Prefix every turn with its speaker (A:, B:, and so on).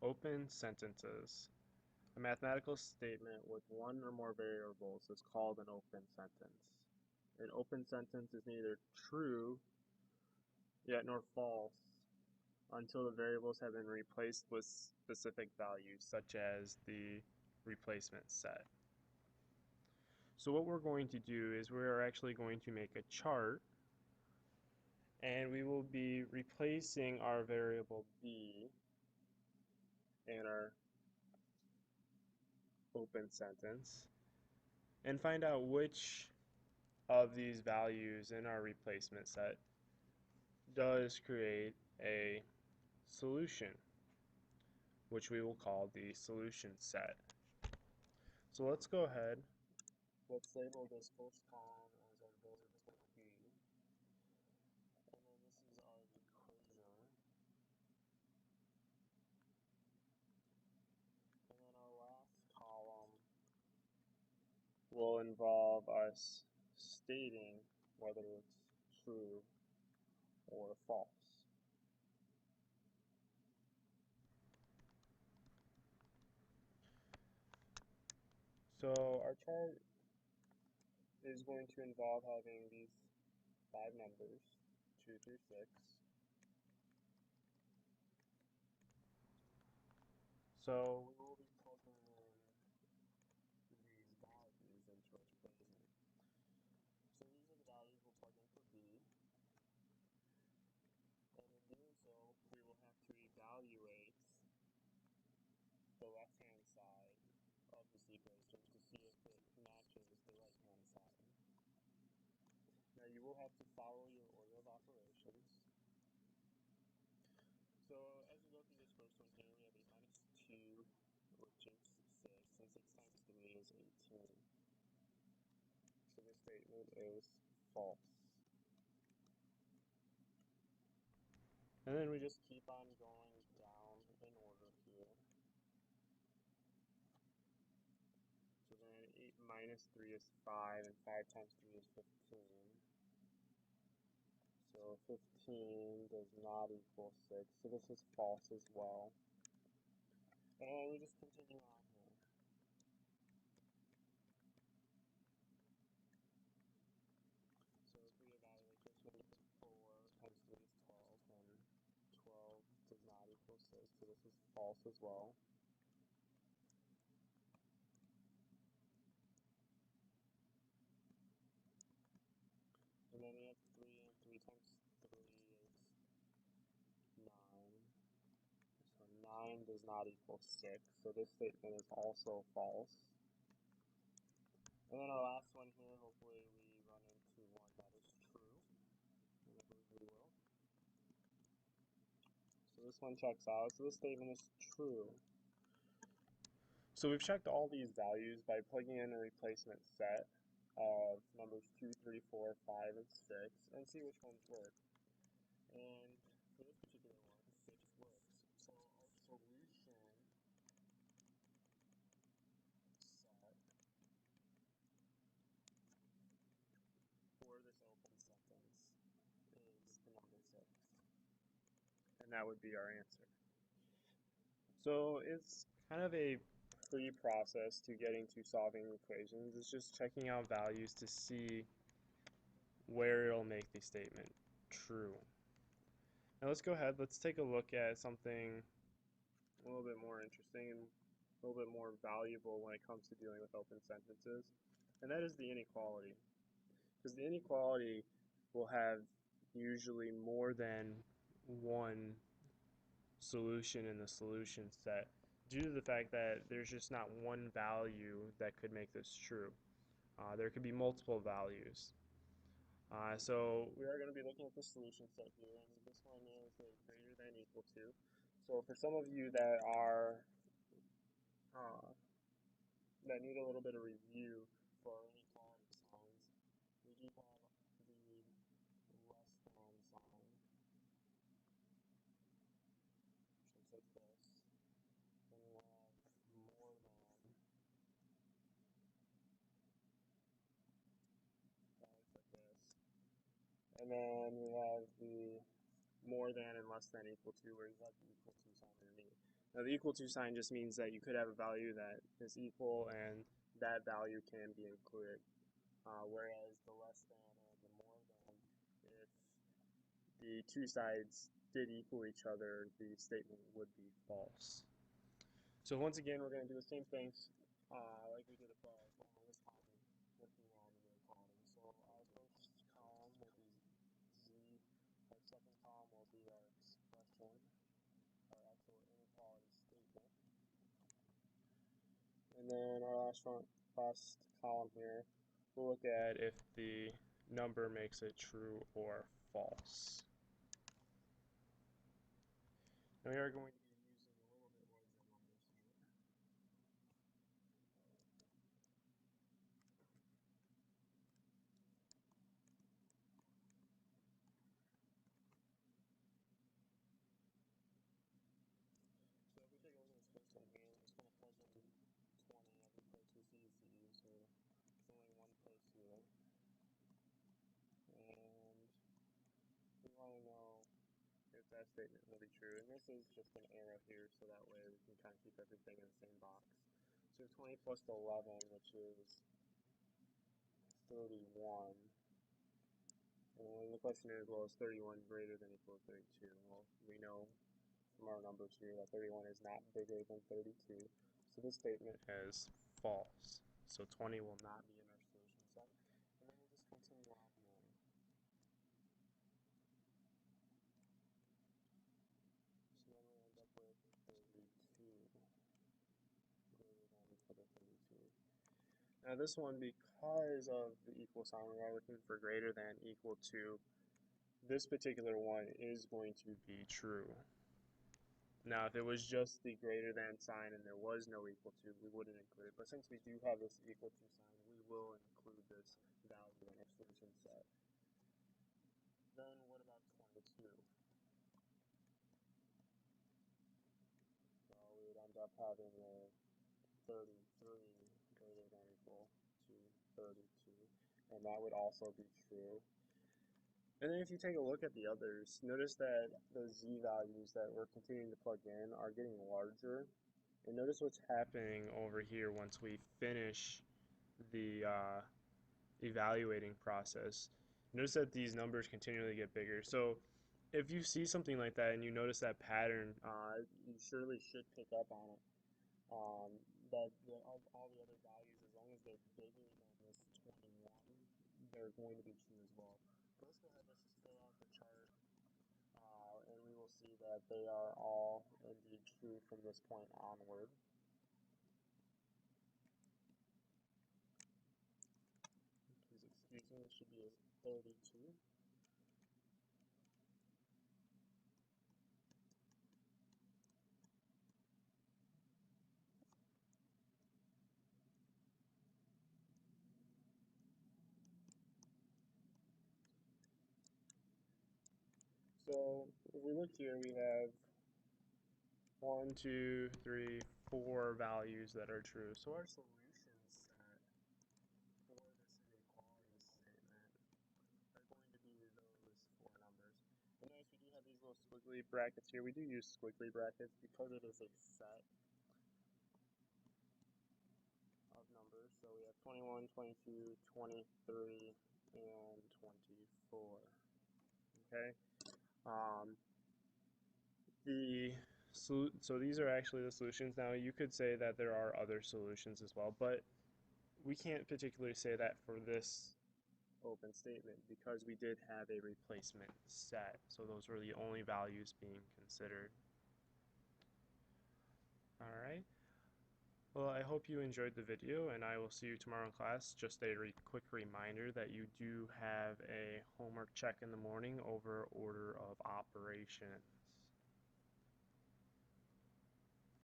A: Open sentences. A mathematical statement with one or more variables is called an open sentence. An open sentence is neither true yet nor false until the variables have been replaced with specific values, such as the replacement set. So what we're going to do is we're actually going to make a chart, and we will be replacing our variable b in our open sentence and find out which of these values in our replacement set does create a solution, which we will call the solution set. So let's go ahead. Let's label this first column as our variable b, and then this is our equation, and then our last column will involve us stating whether it's true or false. So our chart is going to involve having these 5 numbers, 2 through 6. So we will be plugging in these values into our equation. So these are the values we'll plug in for b, and in doing so, we will have to evaluate the left-hand side of this equation to see if it matches the right-hand side. Now you will have to follow your order of operations. So as we go through this first one here, we have 8 minus 2, which is 6, and 6 times 3 is 18. So this statement is false. And then we just keep on going down in order here. So then 8 minus 3 is 5, and 5 times 3 is 15. So 15 does not equal 6, so this is false as well. And we just continue on here. So if we evaluate this one, 4 times 3 is 12, and 12 does not equal 6, so this is false as well. And then we have 3, and 3 times 3 is 9. So 9 does not equal 6, so this statement is also false. And then our last one here, hopefully we run into one that is true, and I believe we will. So this one checks out, so this statement is true. So we've checked all these values by plugging in a replacement set of numbers 2, 3, 4, 5, and 6, and see which ones work. And for this particular one, 6 works. So our solution set for this open sentence is the number 6. And that would be our answer. So it's kind of a pre-process to getting to solving equations. It's just checking out values to see where it'll make the statement true. Now let's go ahead, let's take a look at something a little bit more interesting and a little bit more valuable when it comes to dealing with open sentences, and that is the inequality. Because the inequality will have usually more than one solution in the solution set due to the fact that there's just not one value that could make this true. There could be multiple values. So we are going to be looking at the solution set here, and this one is greater than equal to. So for some of you that are that need a little bit of review for inequality signs, we do have the less than sign, which looks like this. Then we have more than, that looks like this. And then we have the more than and less than equal to, where you have the equal to sign underneath. Now the equal to sign just means that you could have a value that is equal and that value can be included. Whereas the less than and the more than, if the two sides did equal each other, the statement would be false. So once again, we're going to do the same things like we did above on this column, looking at inequality. So our first column will be z, our second column will be our expression, our actual inequality statement. And then our last column here, we'll look at if the number makes it true or false. Now we are going to be using a little bit larger numbers here. So if we take a look at this first one here, we're just going to plug in 20 every place we see z, so there's only one place here. And we want to know if that statement will be true. And this is just an arrow here, so that way we can kind of keep everything in the same box. So 20 plus 11, which is 31. And the question is, well, is 31 greater than or equal to 32? Well, we know from our numbers here that 31 is not bigger than 32. So this statement is false. So 20 will not be in our solution set. And then we'll just continue on here. So then we end up with 32 greater than or equal to 32. Now this one, because of the equal sign, we are looking for greater than equal to. This particular one is going to be true. Now, if it was just the greater than sign and there was no equal to, we wouldn't include it. But since we do have this equal to sign, we will include this value in our solution set. Then what about 22? Well, we would end up having a 33 greater than or equal to 32. And that would also be true. And then if you take a look at the others, notice that the z values that we're continuing to plug in are getting larger. And notice what's happening over here once we finish the evaluating process. Notice that these numbers continually get bigger. So if you see something like that and you notice that pattern, you surely should pick up on it. That all the other values, as long as they're bigger than this 21, they're going to be true as well. But let's go ahead, let's just fill out the chart, and we will see that they are all indeed true from this point onward. Please excuse me, this should be a 32. So if we look here, we have 1, 2, 3, 4 values that are true. So our solution set for this inequality statement are going to be those 4 numbers. And notice we do have these little squiggly brackets here. We do use squiggly brackets because it is a set of numbers. So we have 21, 22, 23, and 24. Okay. So these are actually the solutions. Now you could say that there are other solutions as well, but we can't particularly say that for this open statement because we did have a replacement set. So those were the only values being considered. Alright. Well, I hope you enjoyed the video, and I will see you tomorrow in class. Just a quick reminder that you do have a homework check in the morning over order of operations.